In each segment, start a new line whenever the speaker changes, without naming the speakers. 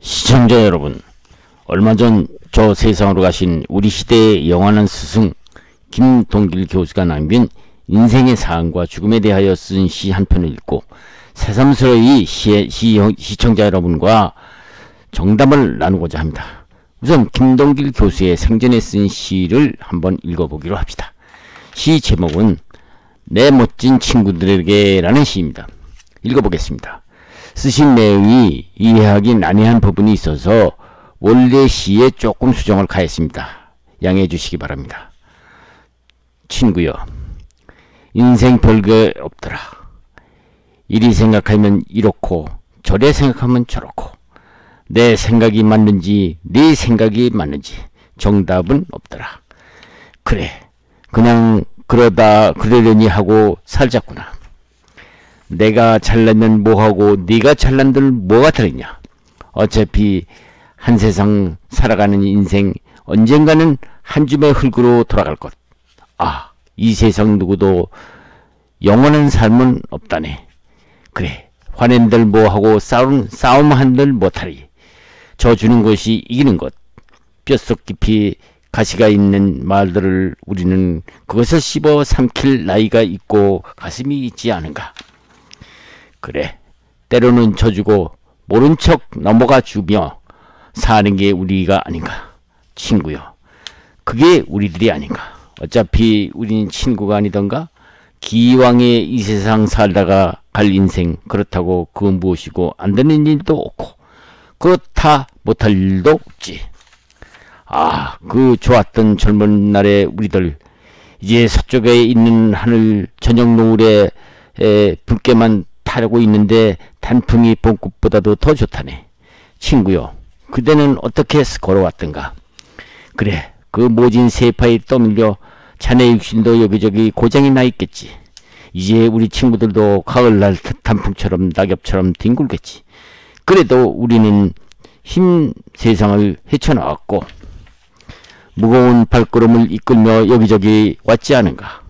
시청자 여러분, 얼마 전 저 세상으로 가신 우리 시대의 영원한 스승 김동길 교수가 남긴 인생의 사랑과 죽음에 대하여 쓴 시 한 편을 읽고 새삼스러이 시청자 여러분과 정담을 나누고자 합니다. 우선 김동길 교수의 생전에 쓴 시를 한번 읽어보기로 합시다. 시 제목은 내 멋진 친구들에게 라는 시입니다. 읽어보겠습니다. 쓰신 내용이 이해하기 난해한 부분이 있어서 원래 시에 조금 수정을 가했습니다. 양해해 주시기 바랍니다. 친구여, 인생 별게 없더라. 이리 생각하면 이렇고 저래 생각하면 저렇고 내 생각이 맞는지 네 생각이 맞는지 정답은 없더라. 그래, 그냥 그러려니 하고 살자꾸나. 내가 잘나면 뭐하고 네가 잘난들 뭐가 다르냐. 어차피 한 세상 살아가는 인생 언젠가는 한 줌의 흙으로 돌아갈 것. 아, 이 세상 누구도 영원한 삶은 없다네. 그래, 화낸들 뭐하고 싸움한들 못하리. 져주는 것이 이기는 것. 뼛속 깊이 가시가 있는 말들을 우리는 그것을 씹어 삼킬 나이가 있고 가슴이 있지 않은가. 그래, 때로는 져주고 모른 척 넘어가 주며 사는 게 우리가 아닌가. 친구요, 그게 우리들이 아닌가. 어차피 우리는 친구가 아니던가. 기왕에 이 세상 살다가 갈 인생, 그렇다고 그 무엇이고 안 되는 일도 없고 그렇다 못할 일도 없지. 아, 그 좋았던 젊은 날의 우리들, 이제 서쪽에 있는 하늘 저녁 노을에 붉게만 타려고 있는데 단풍이 봄꽃보다도 더 좋다네. 친구요, 그대는 어떻게 걸어왔던가. 그래, 그 모진 세파에 떠밀려 자네 육신도 여기저기 고장이 나 있겠지. 이제 우리 친구들도 가을날 단풍처럼 낙엽처럼 뒹굴겠지. 그래도 우리는 힘 세상을 헤쳐나왔고 무거운 발걸음을 이끌며 여기저기 왔지 않은가.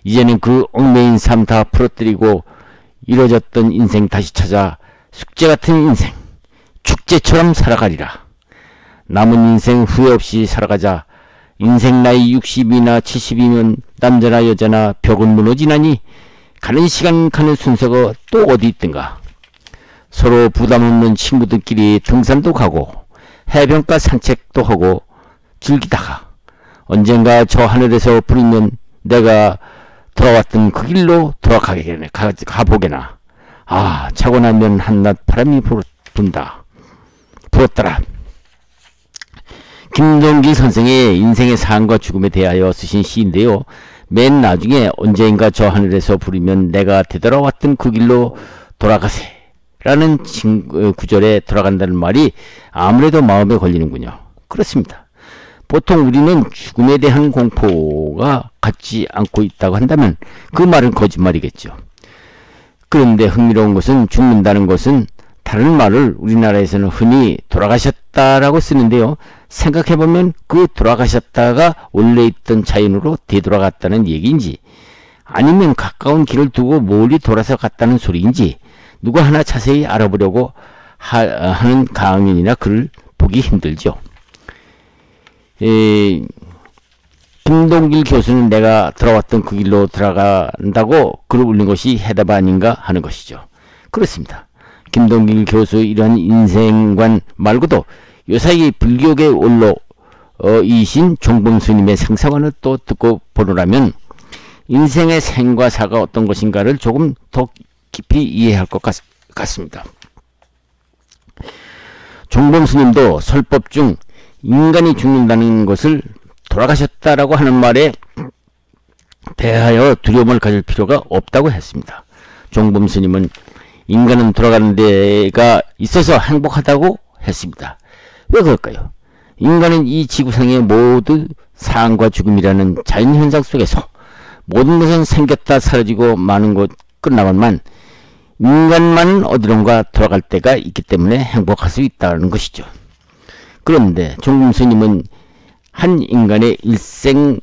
이제는 그 얽매인 삶 다 풀어뜨리고 이뤄졌던 인생 다시 찾아 숙제 같은 인생, 축제처럼 살아가리라. 남은 인생 후회 없이 살아가자. 인생 나이 60이나 70이면 남자나 여자나 벽은 무너지나니 가는 시간 가는 순서가 또 어디 있든가. 서로 부담 없는 친구들끼리 등산도 가고 해변가 산책도 하고 즐기다가 언젠가 저 하늘에서 부르면 내가 돌아왔던 그 길로 가보게나. 아, 자고 나면 한낮 바람이 불었더라. 김동길 선생의 인생의 삶과 죽음에 대하여 쓰신 시인데요. 맨 나중에 언젠가 저 하늘에서 부르면 내가 되돌아왔던 그 길로 돌아가세 라는 구절에 돌아간다는 말이 아무래도 마음에 걸리는군요. 그렇습니다. 보통 우리는 죽음에 대한 공포가 갖지 않고 있다고 한다면 그 말은 거짓말이겠죠. 그런데 흥미로운 것은 죽는다는 것은 다른 말을 우리나라에서는 흔히 돌아가셨다라고 쓰는데요. 생각해보면 그 돌아가셨다가 원래 있던 자연으로 되돌아갔다는 얘기인지 아니면 가까운 길을 두고 멀리 돌아서 갔다는 소리인지 누구 하나 자세히 알아보려고 하는 강연이나 글을 보기 힘들죠. 김동길 교수는 내가 들어왔던 그 길로 들어간다고 글을 올린 것이 해답 아닌가 하는 것이죠. 그렇습니다. 김동길 교수 이러한 인생관 말고도 요사이 불교계 원로이신 종범스님의 생사관을 또 듣고 보노라면 인생의 생과 사가 어떤 것인가를 조금 더 깊이 이해할 것 같습니다. 종범스님도 설법 중 인간이 죽는다는 것을 돌아가셨다라고 하는 말에 대하여 두려움을 가질 필요가 없다고 했습니다. 종범스님은 인간은 돌아가는 데가 있어서 행복하다고 했습니다. 왜 그럴까요? 인간은 이 지구상의 모두 사랑과 죽음이라는 자연현상 속에서 모든 것은 생겼다 사라지고 마는 것 끝나고만 인간만 어디론가 돌아갈 때가 있기 때문에 행복할 수 있다는 것이죠. 그런데 종범스님은 한 인간의 일생을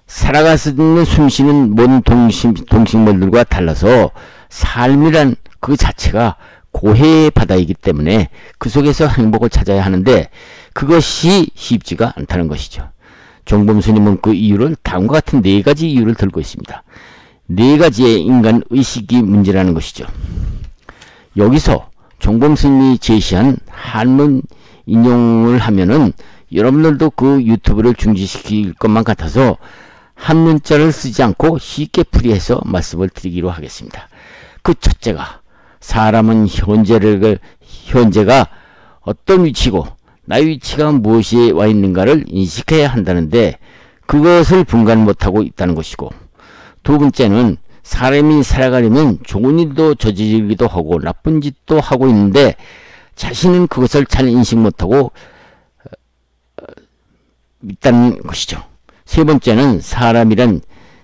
살아갈 수 있는 숨쉬는 모든 동식물들과 달라서 삶이란 그 자체가 고해의 바다이기 때문에 그 속에서 행복을 찾아야 하는데 그것이 쉽지가 않다는 것이죠. 종범 스님은 그 이유를 다음과 같은 4가지 이유를 들고 있습니다. 4가지의 인간 의식이 문제라는 것이죠. 여기서 종범 스님이 제시한 한문 인용을 하면은 여러분들도 그 유튜브를 중지시킬 것만 같아서 한문자를 쓰지 않고 쉽게 풀이해서 말씀을 드리기로 하겠습니다. 그 첫째가 사람은 현재가 어떤 위치고 나의 위치가 무엇에 와 있는가를 인식해야 한다는데 그것을 분간 못하고 있다는 것이고, 두 번째는 사람이 살아가려면 좋은 일도 저지르기도 하고 나쁜 짓도 하고 있는데 자신은 그것을 잘 인식 못하고 있다는 것이죠. 세 번째는 사람이란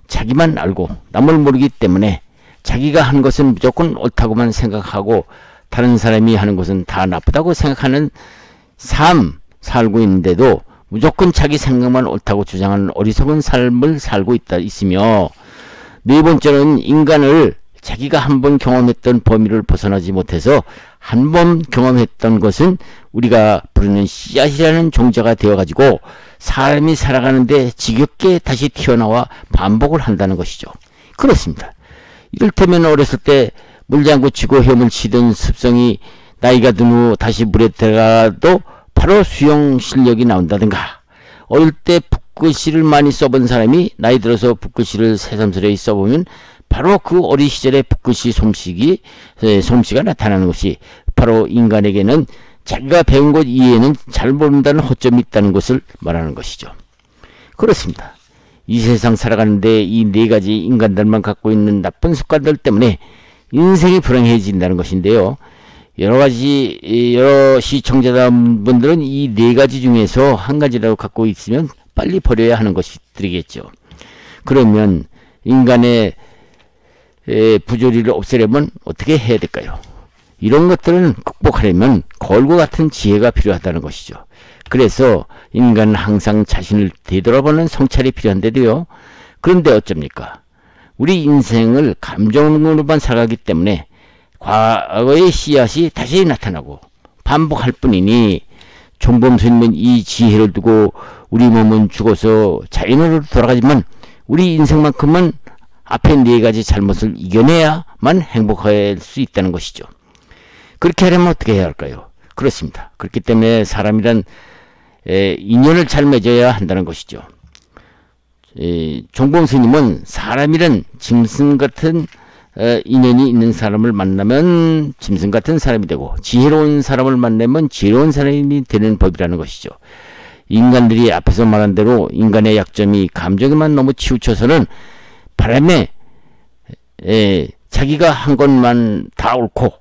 자기만 알고 남을 모르기 때문에 자기가 한 것은 무조건 옳다고만 생각하고 다른 사람이 하는 것은 다 나쁘다고 생각하는 삶 살고 있는데도 무조건 자기 생각만 옳다고 주장하는 어리석은 삶을 살고 있으며, 네 번째는 인간을 자기가 한번 경험했던 범위를 벗어나지 못해서 한 번 경험했던 것은 우리가 부르는 씨앗이라는 종자가 되어가지고 사람이 살아가는데 지겹게 다시 튀어나와 반복을 한다는 것이죠. 그렇습니다. 이를테면 어렸을 때 물장구 치고 헤엄을 치던 습성이 나이가 든 후 다시 물에 들어가도 바로 수영 실력이 나온다든가, 어릴 때 붓글씨를 많이 써본 사람이 나이 들어서 붓글씨를 새삼스레 써보면 바로 그 어린 시절의 붓글씨 솜씨가 나타나는 것이 바로 인간에게는 자기가 배운 것 이외에는 잘 모른다는 허점이 있다는 것을 말하는 것이죠. 그렇습니다. 이 세상 살아가는데 이 4가지 인간들만 갖고 있는 나쁜 습관들 때문에 인생이 불행해진다는 것인데요. 여러 시청자분들은 이 4가지 중에서 한 가지라도 갖고 있으면 빨리 버려야 하는 것이 들이겠죠. 그러면 인간의 부조리를 없애려면 어떻게 해야 될까요? 이런 것들은 극복하려면 거울과 같은 지혜가 필요하다는 것이죠. 그래서 인간은 항상 자신을 되돌아보는 성찰이 필요한데도요. 그런데 어쩝니까? 우리 인생을 감정으로만 살아가기 때문에 과거의 씨앗이 다시 나타나고 반복할 뿐이니, 종범 스님은 이 지혜를 두고 우리 몸은 죽어서 자연으로 돌아가지만 우리 인생만큼은 앞에 4가지 잘못을 이겨내야만 행복할 수 있다는 것이죠. 그렇게 하려면 어떻게 해야 할까요? 그렇습니다. 그렇기 때문에 사람이란 인연을 잘 맺어야 한다는 것이죠. 종범 스님은 사람이란 짐승 같은 인연이 있는 사람을 만나면 짐승 같은 사람이 되고 지혜로운 사람을 만나면 지혜로운 사람이 되는 법이라는 것이죠. 인간들이 앞에서 말한 대로 인간의 약점이 감정에만 너무 치우쳐서는 바람에 자기가 한 것만 다 옳고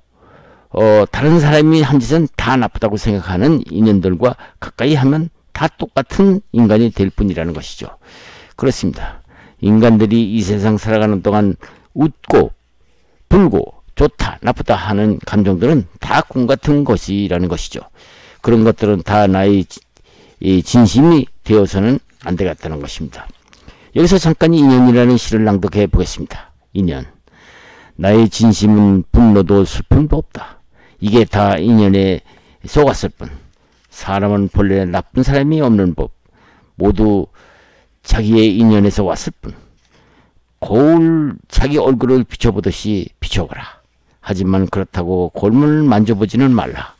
다른 사람이 한 짓은 다 나쁘다고 생각하는 인연들과 가까이 하면 다 똑같은 인간이 될 뿐이라는 것이죠. 그렇습니다. 인간들이 이 세상 살아가는 동안 웃고 불고 좋다 나쁘다 하는 감정들은 다 꿈 같은 것이라는 것이죠. 그런 것들은 다 나의 진심이 되어서는 안 되겠다는 것입니다. 여기서 잠깐 인연이라는 시를 낭독해 보겠습니다. 인연. 나의 진심은 분노도 슬픔도 없다. 이게 다 인연에 속았을 뿐. 사람은 본래 나쁜 사람이 없는 법. 모두 자기의 인연에서 왔을 뿐. 거울 자기 얼굴을 비춰보듯이 비춰보라. 하지만 그렇다고 거울을 만져보지는 말라.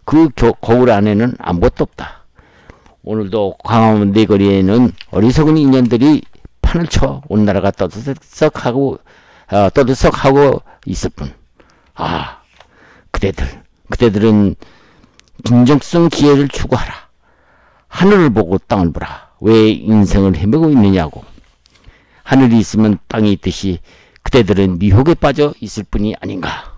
그 거울 안에는 아무것도 없다. 오늘도 광화문 내거리에는 어리석은 인연들이 판을 쳐 온 나라가 떠들썩하고 있을 뿐. 그대들은 진정성 기회를 추구하라. 하늘을 보고 땅을 보라. 왜 인생을 헤매고 있느냐고. 하늘이 있으면 땅이 있듯이 그대들은 미혹에 빠져 있을 뿐이 아닌가.